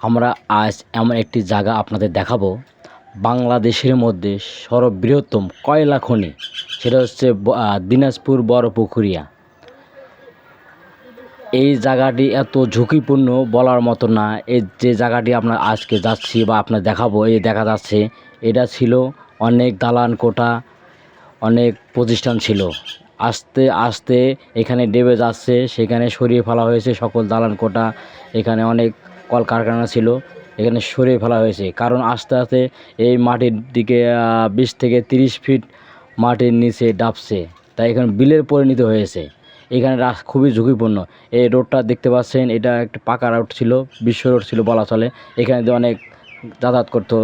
আমরা আজ এমন একটি জায়গা আপনাদের দেখাবো বাংলাদেশের মধ্যে সর্ববৃহত্তম কয়লা খনি। সেটা হচ্ছে দিনাজপুর বড়পুকুরিয়া। এই জায়গাটি এত ঝুঁকিপূর্ণ বলার মতো না। এই যে জায়গাটি আপনার আজকে যাচ্ছি বা আপনার দেখাবো, এই দেখা যাচ্ছে এটা ছিল অনেক দালান কোঠা, অনেক প্রতিষ্ঠান ছিল। আস্তে আস্তে এখানে ডেবে যাচ্ছে, সেখানে সরিয়ে ফেলা হয়েছে সকল দালান কোঠা। এখানে অনেক কলকারখানা ছিল, এখানে সরিয়ে ফেলা হয়েছে। কারণ আস্তে আস্তে এই মাটির দিকে 20 থেকে 30 ফিট মাটির নিচে ডাবছে, তাই এখানে বিলের পরিণত হয়েছে। এখানে খুবই ঝুঁকিপূর্ণ। এই রোডটা দেখতে পাচ্ছেন, এটা একটা পাকা রোড ছিল, বিশ্ব রোড ছিল বলা চলে। এখানে দিয়ে অনেক যাতায়াত করতো,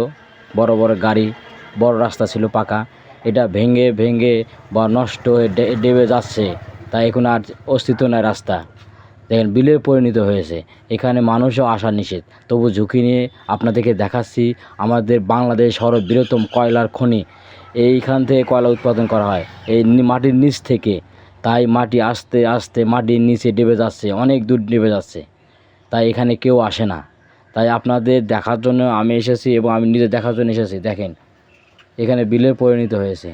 বড় বড় গাড়ি, বড় রাস্তা ছিল পাকা। এটা ভেঙে ভেঙে বা নষ্ট হয়ে ডেবে যাচ্ছে, তাই এখন আর অস্তিত্ব নাই রাস্তা। দেখেন বিলের পরিণত হয়েছে, এখানে মানুষও আসা নিষেধ। তবু ঝুঁকি নিয়ে আপনাদেরকে দেখাচ্ছি আমাদের বাংলাদেশ সর্ববৃহত্তম কয়লার খনি। এইখান থেকে কয়লা উৎপাদন করা হয় এই মাটির নিচ থেকে। তাই মাটি আস্তে আস্তে মাটির নিচে ডেবে যাচ্ছে, অনেক দূর ডেবে যাচ্ছে, তাই এখানে কেউ আসে না। তাই আপনাদের দেখার জন্য আমি এসেছি এবং আমি নিজে দেখার জন্য এসেছি। দেখেন এখানে বিলের পরিণত হয়েছে,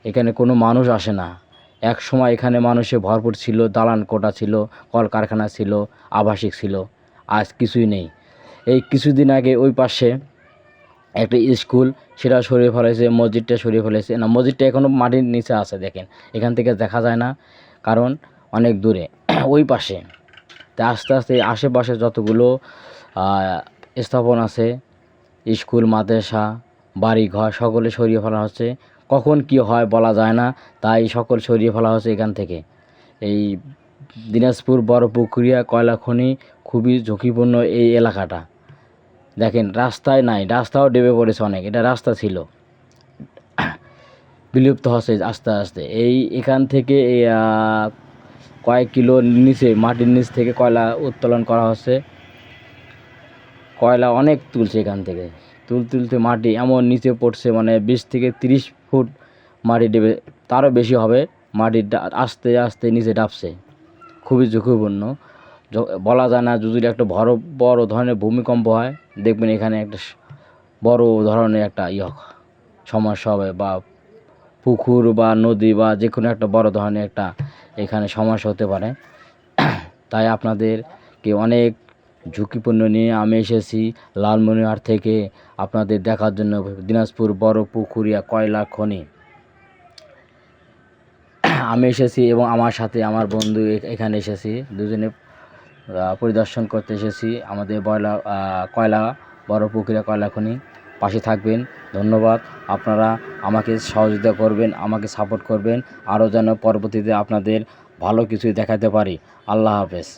এখানে কোনো মানুষ আসে না। এক সময় এখানে মানুষে ভরপুর ছিল, দালান কোঠা ছিল, কলকারখানা ছিল, আবাসিক ছিল। আজ কিছুই নেই। এই কিছুদিন আগে ওই পাশে একটা স্কুল, সেটা সরিয়ে ফেলেছে, মসজিদটা সরিয়ে ফেলেছে। না, মসজিদটা এখনও মাটির নিচে আছে, দেখেন এখান থেকে দেখা যায় না, কারণ অনেক দূরে ওই পাশে। তাই আস্তে আস্তে আশেপাশে যতগুলো স্থাপন আছে, স্কুল, মাদ্রাসা, বাড়ি ঘর, সকলে সরিয়ে ফেলা হচ্ছে। কখন কি হয় বলা যায় না, তাই সকল সরিয়ে ফেলা হচ্ছে এখান থেকে। এই দিনাজপুর বড়পুকুরিয়া কয়লা খনি খুবই ঝুঁকিপূর্ণ এই এলাকাটা। দেখেন রাস্তায় নাই, রাস্তাও ডেবে পড়েছে অনেক। এটা রাস্তা ছিল, বিলুপ্ত হচ্ছে আস্তে আস্তে। এখান থেকে এই কয়েক কিলো নিচে মাটির নিচ থেকে কয়লা উত্তোলন করা হচ্ছে। কয়লা অনেক তুলছে এখান থেকে, তুলতে মাটি এমন নিচে পড়ছে, মানে 20 থেকে 30 ফুট মাটি ডেবে, তারও বেশি হবে। মাটি আস্তে আস্তে নিচে ডাবছে, খুবই ঝুঁকিপূর্ণ। বলা যায় না, যদি একটা বড় ধরনের ভূমিকম্প হয়, দেখবেন এখানে একটা বড় ধরনের একটা সমস্যা হবে, বা পুকুর বা নদী বা যে কোনো একটা বড় ধরনের একটা এখানে সমস্যা হতে পারে। তাই আপনাদেরকে অনেক ঝুঁকিপূর্ণ নিয়ে আমি এসেছি লালমনিরহাট থেকে আপনাদের দেখার জন্য দিনাজপুর বড়পুকুরিয়া কয়লা খনি। আমি এসেছি এবং আমার সাথে আমার বন্ধু এখানে এসেছি, দুজনে পরিদর্শন করতে এসেছি আমাদের কয়লা বড়পুকুরিয়া কয়লা খনি। পাশে থাকবেন, ধন্যবাদ। আপনারা আমাকে সহযোগিতা করবেন, আমাকে সাপোর্ট করবেন, আরও যেন পরবর্তীতে আপনাদের ভালো কিছু দেখাতে পারি। আল্লাহ হাফেজ।